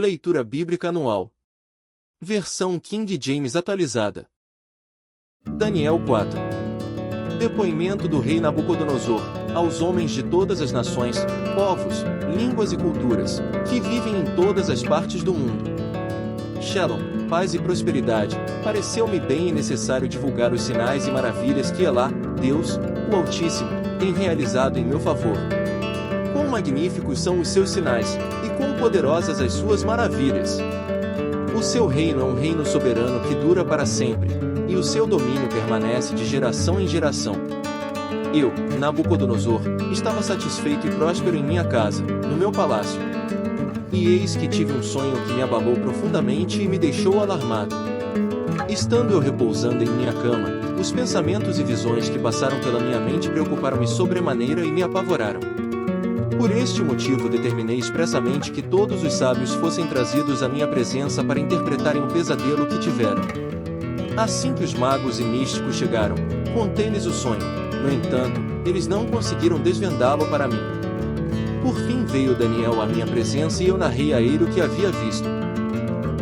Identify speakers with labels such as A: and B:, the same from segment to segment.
A: Leitura Bíblica Anual. Versão King James atualizada. Daniel 4. Depoimento do rei Nabucodonosor, aos homens de todas as nações, povos, línguas e culturas, que vivem em todas as partes do mundo. Shalom, paz e prosperidade, pareceu-me bem e necessário divulgar os sinais e maravilhas que Elá, Deus, o Altíssimo, tem realizado em meu favor. Quão magníficos são os seus sinais, e quão poderosas as suas maravilhas! O seu reino é um reino soberano que dura para sempre, e o seu domínio permanece de geração em geração. Eu, Nabucodonosor, estava satisfeito e próspero em minha casa, no meu palácio. E eis que tive um sonho que me abalou profundamente e me deixou alarmado. Estando eu repousando em minha cama, os pensamentos e visões que passaram pela minha mente preocuparam-me sobremaneira e me apavoraram. Por este motivo determinei expressamente que todos os sábios fossem trazidos à minha presença para interpretarem o pesadelo que tiveram. Assim que os magos e místicos chegaram, contei-lhes o sonho. No entanto, eles não conseguiram desvendá-lo para mim. Por fim veio Daniel à minha presença e eu narrei a ele o que havia visto.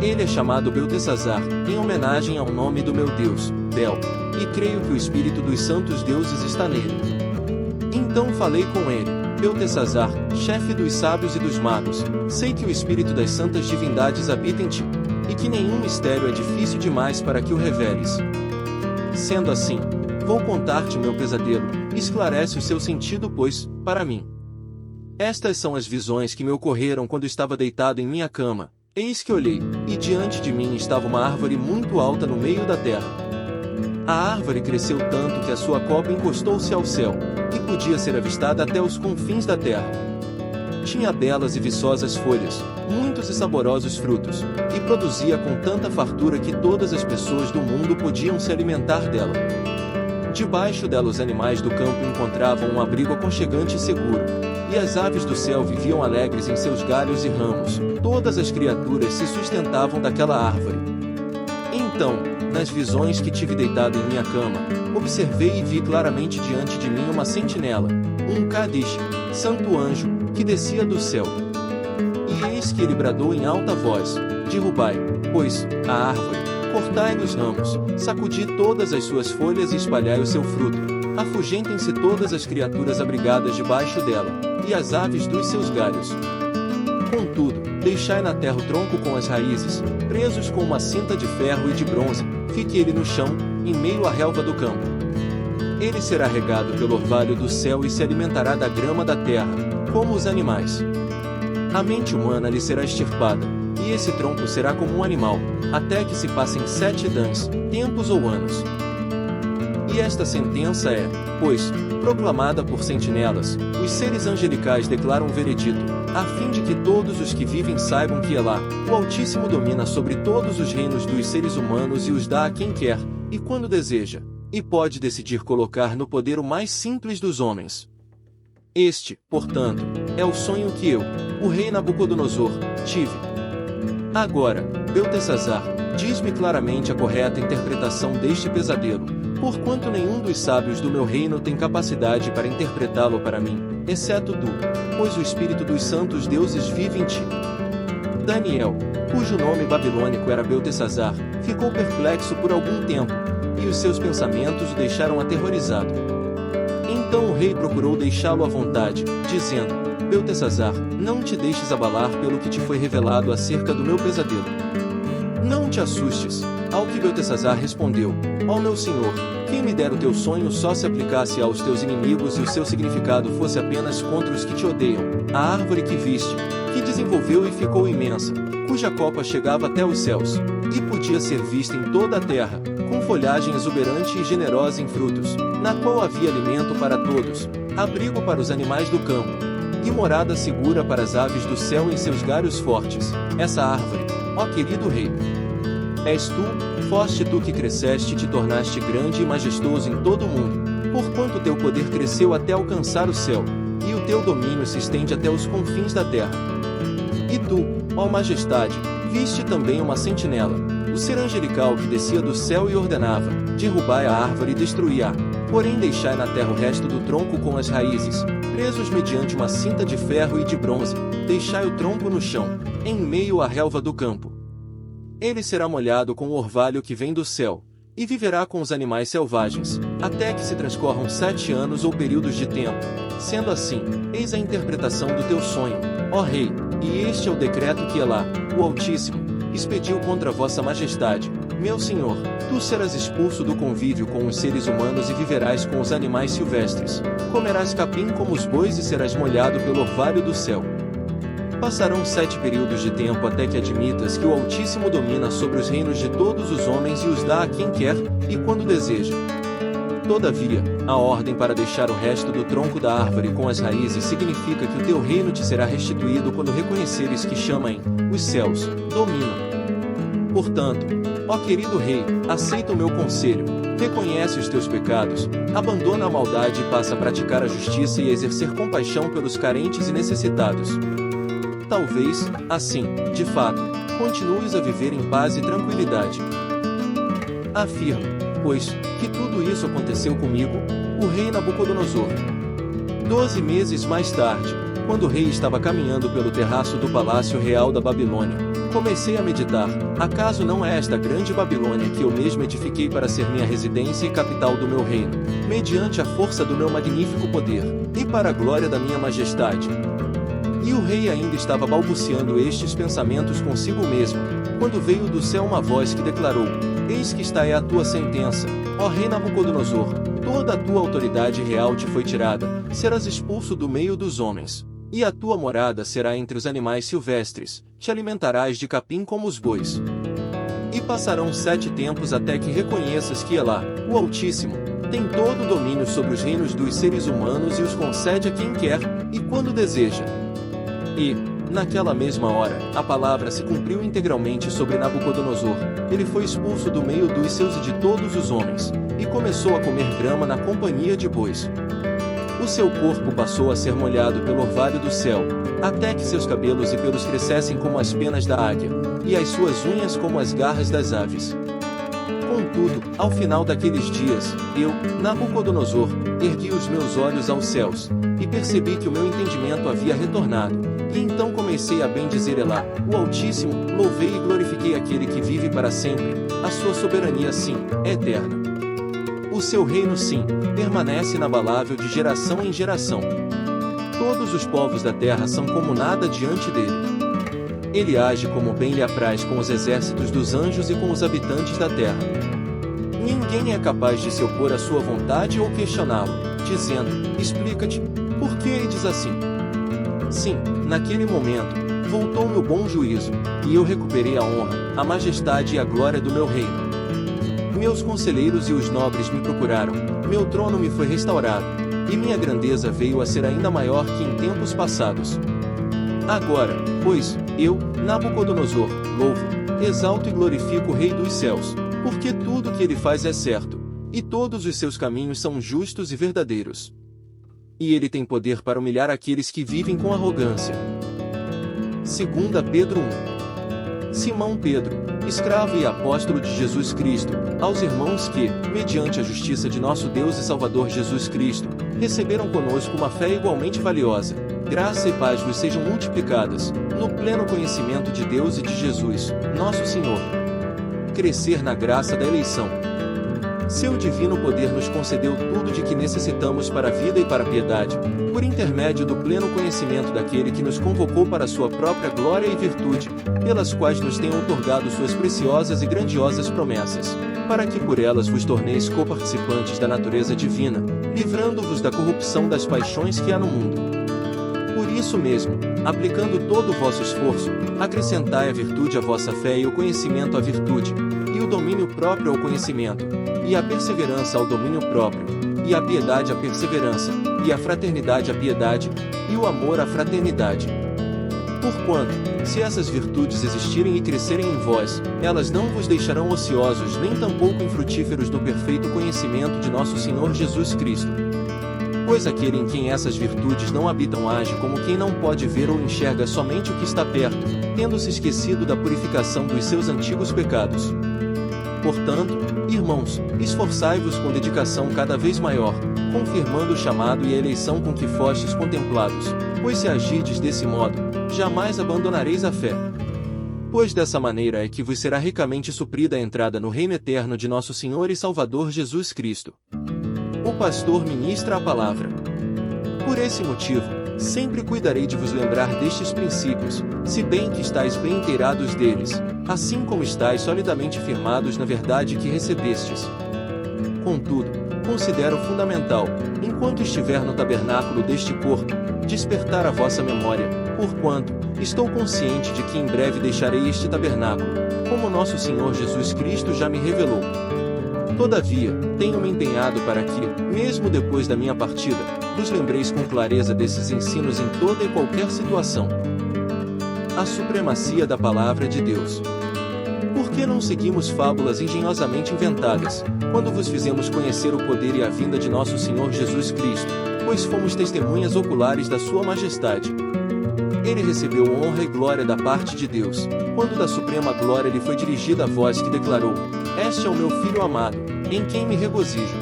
A: Ele é chamado Beltesazar, em homenagem ao nome do meu Deus, Bel, e creio que o espírito dos santos deuses está nele. Então falei com ele: Beltesazar, chefe dos sábios e dos magos, sei que o espírito das santas divindades habita em ti, e que nenhum mistério é difícil demais para que o reveles. Sendo assim, vou contar-te meu pesadelo, esclarece o seu sentido, pois, para mim. Estas são as visões que me ocorreram quando estava deitado em minha cama. Eis que olhei, e diante de mim estava uma árvore muito alta no meio da terra. A árvore cresceu tanto que a sua copa encostou-se ao céu, e podia ser avistada até os confins da terra. Tinha belas e viçosas folhas, muitos e saborosos frutos, e produzia com tanta fartura que todas as pessoas do mundo podiam se alimentar dela. Debaixo dela os animais do campo encontravam um abrigo aconchegante e seguro, e as aves do céu viviam alegres em seus galhos e ramos. Todas as criaturas se sustentavam daquela árvore. Então, nas visões que tive deitado em minha cama, observei e vi claramente diante de mim uma sentinela, um Kadish, santo anjo, que descia do céu. E eis que ele bradou em alta voz: derrubai, pois, a árvore, cortai-lhe os ramos, sacudi todas as suas folhas e espalhai o seu fruto, afugentem-se todas as criaturas abrigadas debaixo dela, e as aves dos seus galhos. Contudo, deixai na terra o tronco com as raízes, presos com uma cinta de ferro e de bronze, fique ele no chão, em meio à relva do campo. Ele será regado pelo orvalho do céu e se alimentará da grama da terra, como os animais. A mente humana lhe será extirpada, e esse tronco será como um animal, até que se passem 7 idãs, tempos ou anos. E esta sentença é, pois, proclamada por sentinelas, os seres angelicais declaram o veredito, a fim de que todos os que vivem saibam que Elá, o Altíssimo, domina sobre todos os reinos dos seres humanos e os dá a quem quer, e quando deseja, e pode decidir colocar no poder o mais simples dos homens. Este, portanto, é o sonho que eu, o rei Nabucodonosor, tive. Agora, Beltesazar, diz-me claramente a correta interpretação deste pesadelo, porquanto nenhum dos sábios do meu reino tem capacidade para interpretá-lo para mim, exceto tu, pois o espírito dos santos deuses vive em ti. Daniel, cujo nome babilônico era Beltesazar, ficou perplexo por algum tempo, e os seus pensamentos o deixaram aterrorizado. Então o rei procurou deixá-lo à vontade, dizendo: Beltesazar, não te deixes abalar pelo que te foi revelado acerca do meu pesadelo. Não te assustes. Ao que Beltesazar respondeu: ó meu senhor, quem me dera o teu sonho só se aplicasse aos teus inimigos e o seu significado fosse apenas contra os que te odeiam. A árvore que viste, que desenvolveu e ficou imensa, cuja copa chegava até os céus, e podia ser vista em toda a terra, com folhagem exuberante e generosa em frutos, na qual havia alimento para todos, abrigo para os animais do campo, e morada segura para as aves do céu em seus galhos fortes. Essa árvore, ó querido rei, és tu, foste tu que cresceste e te tornaste grande e majestoso em todo o mundo, porquanto teu poder cresceu até alcançar o céu, e o teu domínio se estende até os confins da terra. E tu, ó majestade, viste também uma sentinela, o ser angelical que descia do céu e ordenava: derrubai a árvore e destruí-a, Porém deixai na terra o resto do tronco com as raízes, presos mediante uma cinta de ferro e de bronze, deixai o tronco no chão, em meio à relva do campo. Ele será molhado com o orvalho que vem do céu, e viverá com os animais selvagens, até que se transcorram 7 anos ou períodos de tempo. Sendo assim, eis a interpretação do teu sonho, ó rei, e este é o decreto que Elá, o Altíssimo, expediu contra vossa majestade, meu senhor. Tu serás expulso do convívio com os seres humanos e viverás com os animais silvestres. Comerás capim como os bois e serás molhado pelo orvalho do céu. Passarão 7 períodos de tempo até que admitas que o Altíssimo domina sobre os reinos de todos os homens e os dá a quem quer, e quando deseja. Todavia, a ordem para deixar o resto do tronco da árvore com as raízes significa que o teu reino te será restituído quando reconheceres que chama-em, os céus, dominam. Portanto, ó querido rei, aceita o meu conselho, reconhece os teus pecados, abandona a maldade e passa a praticar a justiça e a exercer compaixão pelos carentes e necessitados. Talvez, assim, de fato, continues a viver em paz e tranquilidade. Afirmo, pois, que tudo isso aconteceu comigo, o rei Nabucodonosor. 12 meses mais tarde, quando o rei estava caminhando pelo terraço do palácio real da Babilônia, comecei a meditar: acaso não é esta grande Babilônia que eu mesmo edifiquei para ser minha residência e capital do meu reino, mediante a força do meu magnífico poder, e para a glória da minha majestade? E o rei ainda estava balbuciando estes pensamentos consigo mesmo, quando veio do céu uma voz que declarou: eis que está é a tua sentença, ó rei Nabucodonosor, toda a tua autoridade real te foi tirada, serás expulso do meio dos homens. E a tua morada será entre os animais silvestres, te alimentarás de capim como os bois. E passarão 7 tempos até que reconheças que Elá, o Altíssimo, tem todo o domínio sobre os reinos dos seres humanos e os concede a quem quer, e quando deseja. E, naquela mesma hora, a palavra se cumpriu integralmente sobre Nabucodonosor. Ele foi expulso do meio dos seus e de todos os homens, e começou a comer grama na companhia de bois. O seu corpo passou a ser molhado pelo orvalho do céu, até que seus cabelos e pelos crescessem como as penas da águia, e as suas unhas como as garras das aves. Contudo, ao final daqueles dias, eu, Nabucodonosor, ergui os meus olhos aos céus, e percebi que o meu entendimento havia retornado. E então comecei a bendizer Elá, o Altíssimo, louvei e glorifiquei aquele que vive para sempre, a sua soberania sim, é eterna. O seu reino sim, permanece inabalável de geração em geração. Todos os povos da terra são como nada diante dele. Ele age como bem lhe apraz com os exércitos dos anjos e com os habitantes da terra. Ninguém é capaz de se opor à sua vontade ou questioná-lo, dizendo: explica-te, por que eles assim? Sim, naquele momento, voltou-me o bom juízo, e eu recuperei a honra, a majestade e a glória do meu reino. Meus conselheiros e os nobres me procuraram, meu trono me foi restaurado, e minha grandeza veio a ser ainda maior que em tempos passados. Agora, pois, eu, Nabucodonosor, louvo, exalto e glorifico o Rei dos céus, porque tudo o que ele faz é certo, e todos os seus caminhos são justos e verdadeiros. E ele tem poder para humilhar aqueles que vivem com arrogância. 2 Pedro 1. Simão Pedro, escravo e apóstolo de Jesus Cristo, aos irmãos que, mediante a justiça de nosso Deus e Salvador Jesus Cristo, receberam conosco uma fé igualmente valiosa, graça e paz vos sejam multiplicadas, no pleno conhecimento de Deus e de Jesus, nosso Senhor. Crescer na graça da eleição. Seu divino poder nos concedeu tudo de que necessitamos para a vida e para a piedade, por intermédio do pleno conhecimento daquele que nos convocou para a sua própria glória e virtude, pelas quais nos tem outorgado suas preciosas e grandiosas promessas, para que por elas vos torneis coparticipantes da natureza divina, livrando-vos da corrupção das paixões que há no mundo. Por isso mesmo, aplicando todo o vosso esforço, acrescentai a virtude à vossa fé e o conhecimento à virtude, e o domínio próprio ao conhecimento, e a perseverança ao domínio próprio, e a piedade à perseverança, e a fraternidade à piedade, e o amor à fraternidade. Porquanto, se essas virtudes existirem e crescerem em vós, elas não vos deixarão ociosos nem tampouco infrutíferos no perfeito conhecimento de nosso Senhor Jesus Cristo. Pois aquele em quem essas virtudes não habitam age como quem não pode ver ou enxerga somente o que está perto, tendo-se esquecido da purificação dos seus antigos pecados. Portanto, Irmãos, esforçai-vos com dedicação cada vez maior, confirmando o chamado e a eleição com que fostes contemplados, pois se agirdes desse modo, jamais abandonareis a fé. Pois dessa maneira é que vos será ricamente suprida a entrada no reino eterno de nosso Senhor e Salvador Jesus Cristo. O pastor ministra a palavra. Por esse motivo, sempre cuidarei de vos lembrar destes princípios, se bem que estáis bem inteirados deles, assim como estáis solidamente firmados na verdade que recebestes. Contudo, considero fundamental, enquanto estiver no tabernáculo deste corpo, despertar a vossa memória, porquanto, estou consciente de que em breve deixarei este tabernáculo, como nosso Senhor Jesus Cristo já me revelou. Todavia, tenho-me empenhado para que, mesmo depois da minha partida, vos lembreis com clareza desses ensinos em toda e qualquer situação. A supremacia da Palavra de Deus. Por que não seguimos fábulas engenhosamente inventadas, quando vos fizemos conhecer o poder e a vinda de nosso Senhor Jesus Cristo, pois fomos testemunhas oculares da Sua Majestade? Ele recebeu honra e glória da parte de Deus, quando da suprema glória lhe foi dirigida a voz que declarou: Este é o meu Filho amado, em quem me regozijo.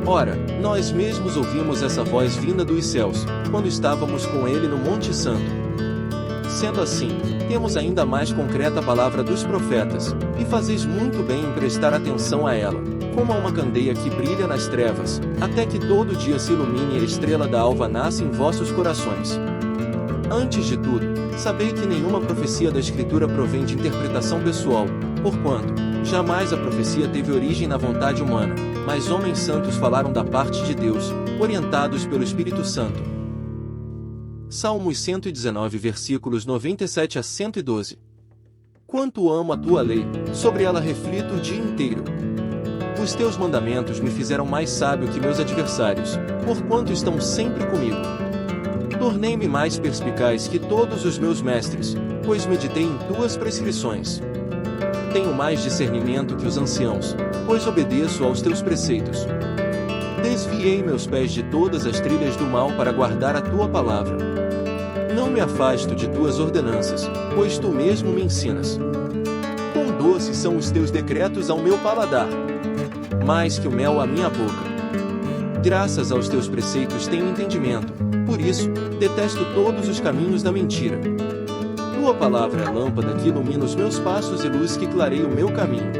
A: Ora, nós mesmos ouvimos essa voz vinda dos céus, quando estávamos com ele no Monte Santo. Sendo assim, temos ainda mais concreta a palavra dos profetas, e fazeis muito bem em prestar atenção a ela, como a uma candeia que brilha nas trevas, até que todo dia se ilumine e a estrela da alva nasça em vossos corações. Antes de tudo, sabei que nenhuma profecia da Escritura provém de interpretação pessoal, porquanto, jamais a profecia teve origem na vontade humana, mas homens santos falaram da parte de Deus, orientados pelo Espírito Santo. Salmos 119 versículos 97 a 112. Quanto amo a tua lei, sobre ela reflito o dia inteiro. Os teus mandamentos me fizeram mais sábio que meus adversários, porquanto estão sempre comigo. Tornei-me mais perspicaz que todos os meus mestres, pois meditei em tuas prescrições. Tenho mais discernimento que os anciãos, pois obedeço aos teus preceitos. Desviei meus pés de todas as trilhas do mal para guardar a tua palavra. Não me afasto de tuas ordenanças, pois tu mesmo me ensinas. Quão doces são os teus decretos ao meu paladar, mais que o mel à minha boca. Graças aos teus preceitos tenho entendimento, por isso, detesto todos os caminhos da mentira. Tua palavra é lâmpada que ilumina os meus passos e luz que clareia o meu caminho.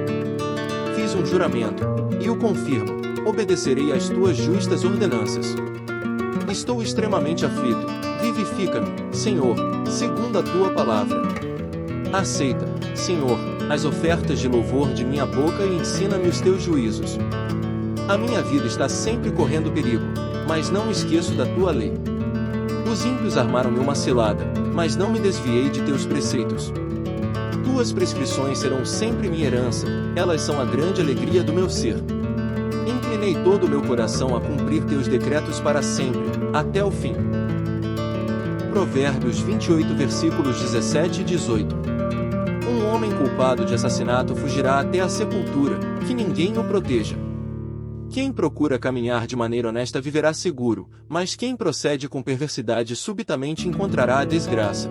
A: Fiz um juramento, e o confirmo, obedecerei às tuas justas ordenanças. Estou extremamente aflito, vivifica-me, Senhor, segundo a tua palavra. Aceita, Senhor, as ofertas de louvor de minha boca e ensina-me os teus juízos. A minha vida está sempre correndo perigo, mas não me esqueço da tua lei. Os ímpios armaram-me uma cilada, mas não me desviei de teus preceitos. Tuas prescrições serão sempre minha herança, elas são a grande alegria do meu ser. Inclinei todo o meu coração a cumprir teus decretos para sempre, até o fim. Provérbios 28 versículos 17 e 18. Um homem culpado de assassinato fugirá até a sepultura, que ninguém o proteja. Quem procura caminhar de maneira honesta viverá seguro, mas quem procede com perversidade subitamente encontrará a desgraça.